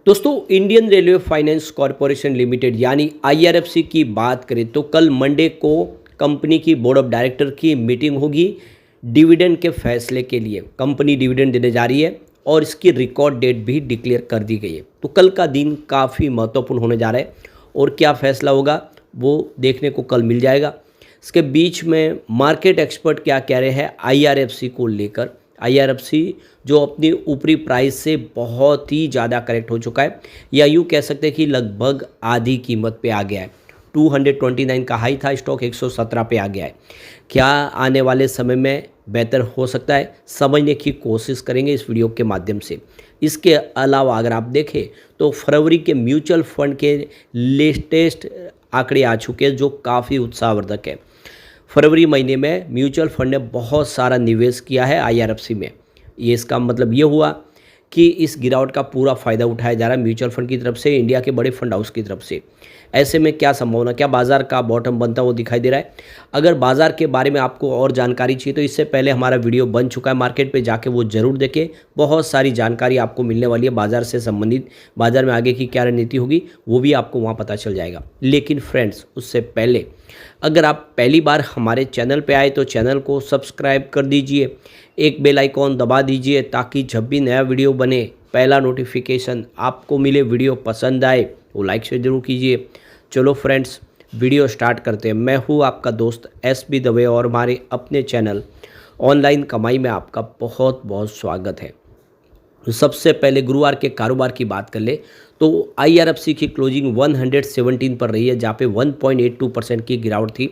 दोस्तों, Indian railway finance corporation limited यानी IRFC की बात करें तो कल मंडे को कंपनी की बोर्ड ऑफ डायरेक्टर की मीटिंग होगी। डिविडेंड के फैसले के लिए कंपनी डिविडेंड देने जा रही है और इसकी रिकॉर्ड डेट भी डिक्लेयर कर दी गई है। तो कल का दिन काफ़ी महत्वपूर्ण होने जा रहा है और क्या फैसला होगा वो देखने को कल मिल जाएगा। इसके बीच में मार्केट एक्सपर्ट क्या कह रहे हैं आईआरएफसी को लेकर। आईआरएफसी जो अपनी ऊपरी प्राइस से बहुत ही ज़्यादा करेक्ट हो चुका है, या यूँ कह सकते हैं कि लगभग आधी कीमत पे आ गया है। 229 का हाई था, स्टॉक 117 पे आ गया है। क्या आने वाले समय में बेहतर हो सकता है, समझने की कोशिश करेंगे इस वीडियो के माध्यम से। इसके अलावा अगर आप देखें तो फरवरी के म्यूचुअल फंड के लेटेस्ट आंकड़े आ चुके हैं जो काफ़ी उत्साहवर्धक है। फरवरी महीने में म्यूचुअल फंड ने बहुत सारा निवेश किया है आईआरएफसी में। ये इसका मतलब ये हुआ कि इस गिरावट का पूरा फ़ायदा उठाया जा रहा है म्यूचुअल फंड की तरफ से, इंडिया के बड़े फंड हाउस की तरफ से। ऐसे में क्या संभावना, क्या बाजार का बॉटम बनता वो दिखाई दे रहा है। अगर बाजार के बारे में आपको और जानकारी चाहिए तो इससे पहले हमारा वीडियो बन चुका है, मार्केट पे जाके वो ज़रूर देखें। बहुत सारी जानकारी आपको मिलने वाली है बाजार से संबंधित। बाजार में आगे की क्या रणनीति होगी वो भी आपको वहाँ पता चल जाएगा। लेकिन फ्रेंड्स, उससे पहले अगर आप पहली बार हमारे चैनल पे आए तो चैनल को सब्सक्राइब कर दीजिए, एक बेल आइकॉन दबा दीजिए ताकि जब भी नया वीडियो बने पहला नोटिफिकेशन आपको मिले। वीडियो पसंद आए वो लाइक शेयर जरूर कीजिए। चलो फ्रेंड्स, वीडियो स्टार्ट करते हैं। मैं हूँ आपका दोस्त एसबी दवे और हमारे अपने चैनल ऑनलाइन कमाई में आपका बहुत बहुत स्वागत है। तो सबसे पहले गुरुवार के कारोबार की बात कर ले तो आईआरएफसी की क्लोजिंग 117 पर रही है, जहाँ पे 1.82% की गिरावट थी।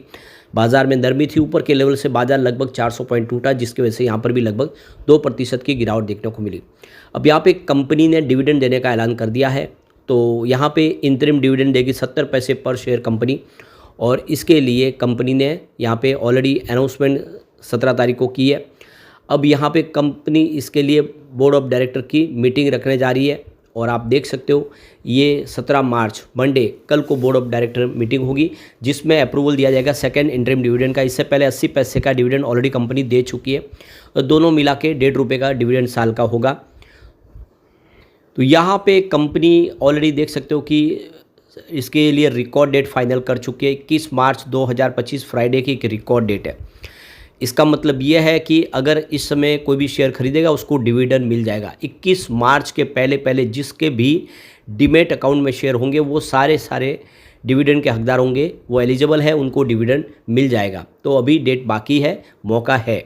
बाजार में नरमी थी, ऊपर के लेवल से बाजार लगभग 400 पॉइंट टूटा, जिसकी वजह से यहाँ पर भी लगभग 2% की गिरावट देखने को मिली। अब यहाँ पे कंपनी ने डिविडेंड देने का ऐलान कर दिया है, तो यहाँ पे इंतरिम डिविडेंड देगी 70 पैसे पर शेयर कंपनी, और इसके लिए कंपनी ने यहाँ पे ऑलरेडी अनाउंसमेंट 17 तारीख को की है। अब यहाँ पे कंपनी इसके लिए बोर्ड ऑफ डायरेक्टर की मीटिंग रखने जा रही है और आप देख सकते हो ये 17 मार्च मंडे कल को बोर्ड ऑफ डायरेक्टर मीटिंग होगी जिसमें अप्रूवल दिया जाएगा सेकंड इंटरिम डिविडेंड का। इससे पहले 80 पैसे का डिविडेंड ऑलरेडी कंपनी दे चुकी है, और दोनों मिला के 1.5 रुपये का डिविडेंड साल का होगा। तो यहाँ पे कंपनी ऑलरेडी देख सकते हो कि इसके लिए रिकॉर्ड डेट फाइनल कर चुकी है। 21 मार्च 2025 फ्राइडे की एक रिकॉर्ड डेट है। इसका मतलब ये है कि अगर इस समय कोई भी शेयर खरीदेगा उसको डिविडेंड मिल जाएगा। 21 मार्च के पहले पहले जिसके भी डीमैट अकाउंट में शेयर होंगे वो सारे डिविडेंड के हकदार होंगे, वो एलिजिबल है, उनको डिविडेंड मिल जाएगा। तो अभी डेट बाकी है, मौका है।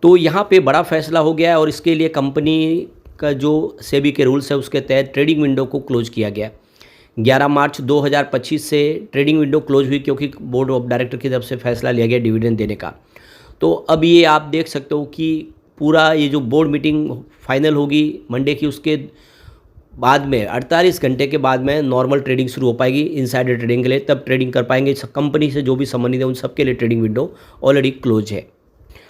तो यहाँ पे बड़ा फैसला हो गया है और इसके लिए कंपनी का जो सेबी के रूल्स है उसके तहत ट्रेडिंग विंडो को क्लोज किया गया। 11 मार्च 2025 से ट्रेडिंग विंडो क्लोज हुई क्योंकि बोर्ड ऑफ डायरेक्टर की तरफ से फैसला लिया गया डिविडेंड देने का। तो अब ये आप देख सकते हो कि पूरा ये जो बोर्ड मीटिंग फाइनल होगी मंडे की, उसके बाद में 48 घंटे के बाद में नॉर्मल ट्रेडिंग शुरू हो पाएगी इनसाइडर ट्रेडिंग के लिए। तब ट्रेडिंग कर पाएंगे। कंपनी से जो भी संबंधित है उन सब के लिए ट्रेडिंग विंडो ऑलरेडी क्लोज है।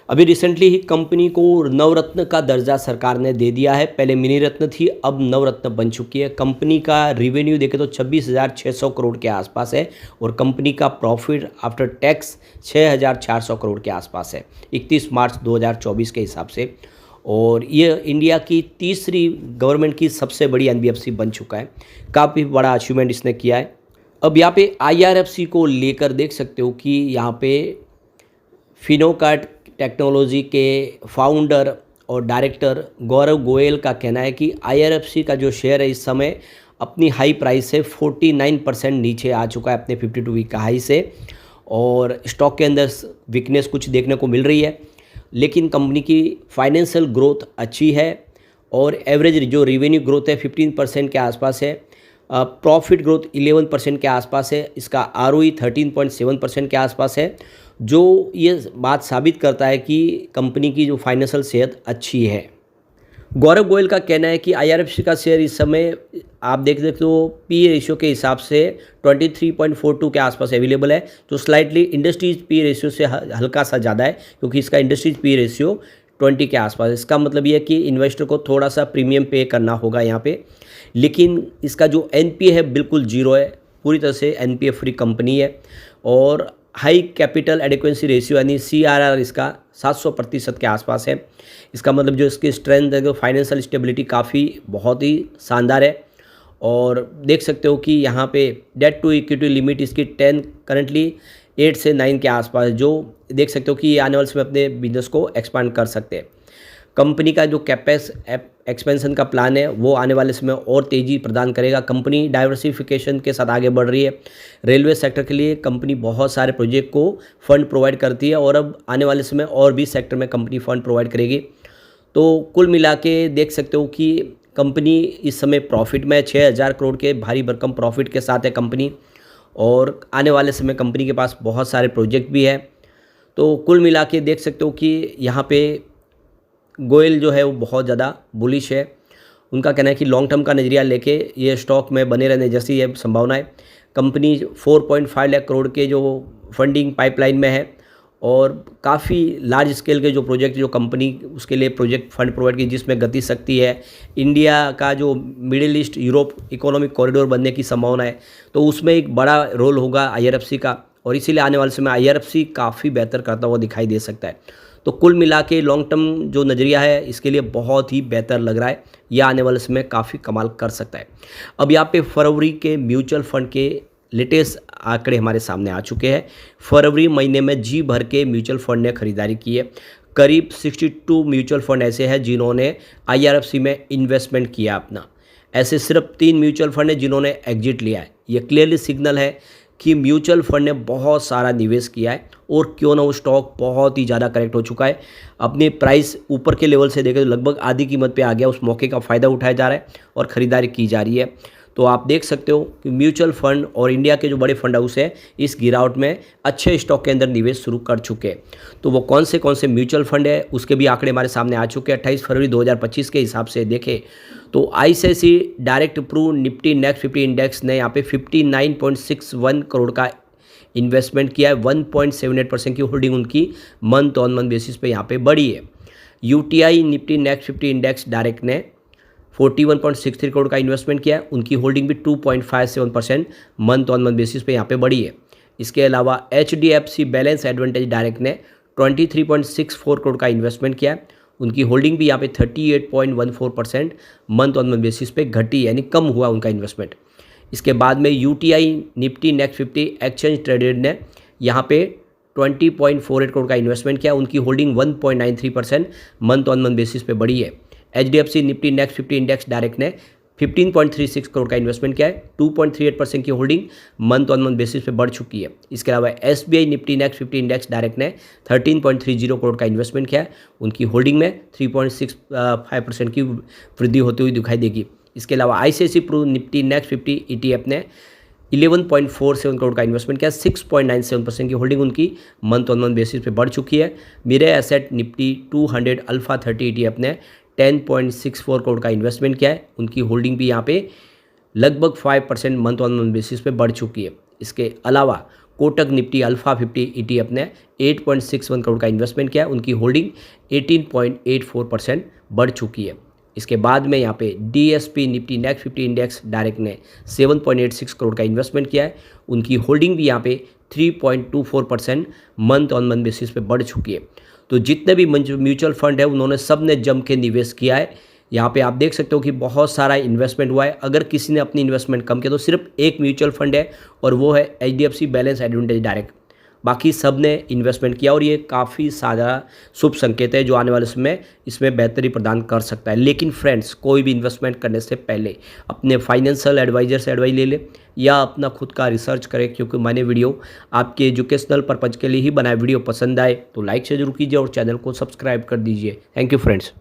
अभी रिसेंटली ही कंपनी को नवरत्न का दर्जा सरकार ने दे दिया है। पहले मिनी रत्न थी, अब नवरत्न बन चुकी है। कंपनी का रिवेन्यू देखें तो 26,600 करोड़ के आसपास है और कंपनी का प्रॉफिट आफ्टर टैक्स 6,400 करोड़ के आसपास है 31 मार्च 2024 के हिसाब से। और ये इंडिया की तीसरी गवर्नमेंट की सबसे बड़ी एनबीएफसी बन चुका है। काफ़ी बड़ा अचीवमेंट इसने किया है। अब यहाँ पे आईआरएफसी को लेकर देख सकते हो कि यहाँ पे फिनोकार्ट टेक्नोलॉजी के फाउंडर और डायरेक्टर गौरव गोयल का कहना है कि आईआरएफसी का जो शेयर है इस समय अपनी हाई प्राइस से 49% नीचे आ चुका है अपने 52 वीक का हाई से, और स्टॉक के अंदर वीकनेस कुछ देखने को मिल रही है। लेकिन कंपनी की फाइनेंशियल ग्रोथ अच्छी है और एवरेज जो रिवेन्यू ग्रोथ है 15% के आसपास है, प्रॉफिट ग्रोथ 11% के आसपास है, इसका आरओई 13.7% के आसपास है, जो ये बात साबित करता है कि कंपनी की जो फाइनेंशियल सेहत अच्छी है। गौरव गोयल का कहना है कि आईआरएफसी का शेयर इस समय आप देख सकते हो पी रेशियो के हिसाब से 23.42 के आसपास अवेलेबल है, जो स्लाइटली इंडस्ट्रीज पी रेशियो से हल्का सा ज़्यादा है क्योंकि इसका इंडस्ट्रीज पी रेशियो 20 के आसपास। इसका मतलब ये है कि इन्वेस्टर को थोड़ा सा प्रीमियम पे करना होगा यहाँ पे। लेकिन इसका जो एनपीए है बिल्कुल जीरो है, पूरी तरह से एनपीए फ्री कंपनी है, और हाई कैपिटल एडिक्वेंसी रेशियो यानी सीआरआर इसका 700% के आसपास है। इसका मतलब जो इसकी स्ट्रेंथ है, जो फाइनेंशियल स्टेबिलिटी काफ़ी बहुत ही शानदार है। और देख सकते हो कि यहाँ पे डेट टू इक्विटी लिमिट इसकी 10 करंटली 8 से 9 के आसपास, जो देख सकते हो कि ये आने वाले समय अपने बिजनेस को एक्सपांड कर सकते हैं। कंपनी का जो कैपेक्स एक्सपेंशन का प्लान है वो आने वाले समय और तेज़ी प्रदान करेगा। कंपनी डाइवर्सिफिकेशन के साथ आगे बढ़ रही है। रेलवे सेक्टर के लिए कंपनी बहुत सारे प्रोजेक्ट को फंड प्रोवाइड करती है और अब आने वाले समय और भी सेक्टर में कंपनी फंड प्रोवाइड करेगी। तो कुल मिला के देख सकते हो कि कंपनी इस समय प्रॉफिट में 6,000 करोड़ के भारी भरकम प्रॉफिट के साथ है कंपनी, और आने वाले समय कंपनी के पास बहुत सारे प्रोजेक्ट भी है। तो कुल मिला के देख सकते हो कि यहाँ पे गोयल जो है वो बहुत ज़्यादा बुलिश है। उनका कहना है कि लॉन्ग टर्म का नज़रिया लेके ये स्टॉक में बने रहने जैसी ये संभावना है। कंपनी 4.5 लाख करोड़ के जो फंडिंग पाइपलाइन में है और काफ़ी लार्ज स्केल के जो प्रोजेक्ट जो कंपनी उसके लिए प्रोजेक्ट फंड प्रोवाइड की, जिसमें गति शक्ति है। इंडिया का जो middle east Europe economic corridor बनने की संभावना है, तो उसमें एक बड़ा रोल होगा IRFC का, और इसीलिए आने वाले समय IRFC काफ़ी बेहतर करता हुआ दिखाई दे सकता है। तो कुल मिला के लॉन्ग टर्म जो नज़रिया है इसके लिए बहुत ही बेहतर लग रहा है। यह आने वाले समय काफ़ी कमाल कर सकता है। अब यहाँ पे फरवरी के म्यूचुअल फंड के लेटेस्ट आंकड़े हमारे सामने आ चुके हैं। फरवरी महीने में जी भर के म्यूचुअल फंड ने खरीदारी की है। करीब 62 म्यूचुअल फंड ऐसे हैं जिन्होंने IRFC में इन्वेस्टमेंट किया अपना। ऐसे सिर्फ 3 म्यूचुअल फंड हैं जिन्होंने एग्जिट लिया है। ये क्लियरली सिग्नल है कि म्यूचुअल फंड ने बहुत सारा निवेश किया है, और क्यों ना वो स्टॉक बहुत ही ज़्यादा करेक्ट हो चुका है। अपने प्राइस ऊपर के लेवल से देखें तो लगभग आधी कीमत पे आ गया। उस मौके का फ़ायदा उठाया जा रहा है और ख़रीदारी की जा रही है। तो आप देख सकते हो कि म्यूचुअल फंड और इंडिया के जो बड़े फंड हाउस है इस गिरावट में अच्छे स्टॉक के अंदर निवेश शुरू कर चुके हैं। तो वो कौन से म्यूचुअल फंड है उसके भी आंकड़े हमारे सामने आ चुके हैं। 28 फरवरी 2025 के हिसाब से देखें तो ICICI direct Pru Nifty next 50 index ने यहाँ पे 59.61 करोड़ का इन्वेस्टमेंट किया है। 1.78% की होल्डिंग उनकी मंथ ऑन मंथ बेसिस पे यहाँ पे बढ़ी है। UTI Nifty next 50 index direct ने 41.63 करोड़ का इन्वेस्टमेंट किया है। उनकी होल्डिंग भी 2.57% मंथ ऑन मंथ बेसिस पे यहाँ पे बढ़ी है। इसके अलावा HDFC बैलेंस एडवांटेज डायरेक्ट ने 23.64 करोड़ का इन्वेस्टमेंट किया है। उनकी होल्डिंग भी यहाँ पे 38.14% मंथ ऑन मंथ बेसिस पे घटी, यानी कम हुआ उनका इन्वेस्टमेंट। इसके बाद में UTI Nifty next 50 exchange traded ने यहाँ पे 20.48 करोड़ का इन्वेस्टमेंट किया। उनकी holding 1.93% month on month basis पे बढ़ी है। HDFC Nifty next 50 index direct ने 15.36 करोड़ का इन्वेस्टमेंट किया है। 2.38% की holding month on month basis पे बढ़ चुकी है। इसके अलावा SBI Nifty next 50 index direct ने 13.30 करोड़ का इन्वेस्टमेंट किया है। उनकी होल्डिंग में 3.65% की वृद्धि होती हुई दिखाई देगी। इसके अलावा ICICI Pru Nifty next 50 ETF ने 11.47 करोड़ का इन्वेस्टमेंट किया। 6.97% की होल्डिंग उनकी मंथ ऑन मंथ बेसिस पे बढ़ चुकी है। Mirae Asset Nifty 200 alpha 30 ETF ने 10.64 करोड़ का इन्वेस्टमेंट किया है। उनकी होल्डिंग भी यहाँ पे लगभग 5% मंथ ऑन मंथ बेसिस पे बढ़ चुकी है। इसके अलावा कोटक निफ्टी अल्फा 50 ETF ने 8.61 करोड़ का इन्वेस्टमेंट किया है। उनकी होल्डिंग 18.84% बढ़ चुकी है। इसके बाद में यहाँ पे DSP Nifty next 50 index direct ने 7.86 करोड़ का इन्वेस्टमेंट किया है। उनकी होल्डिंग भी यहाँ पे 3.24% मंथ ऑन मंथ बेसिस पे बढ़ चुकी है। तो जितने भी म्यूचुअल फंड है उन्होंने सब ने जम के निवेश किया है। यहाँ पे आप देख सकते हो कि बहुत सारा इन्वेस्टमेंट हुआ है। अगर किसी ने अपनी इन्वेस्टमेंट कम किया तो सिर्फ एक म्यूचुअल फंड है और वो है HDFC बैलेंस एडवांटेज डायरेक्ट। बाकी सब ने इन्वेस्टमेंट किया और ये काफ़ी सारा शुभ संकेत है जो आने वाले समय इसमें बेहतरी प्रदान कर सकता है। लेकिन फ्रेंड्स, कोई भी इन्वेस्टमेंट करने से पहले अपने फाइनेंशियल एडवाइजर से एडवाइस ले ले या अपना खुद का रिसर्च करें, क्योंकि मैंने वीडियो आपके एजुकेशनल पर्पज़ के लिए ही बनाया। वीडियो पसंद आए तो लाइक से जरूर कीजिए और चैनल को सब्सक्राइब कर दीजिए। Thank you friends.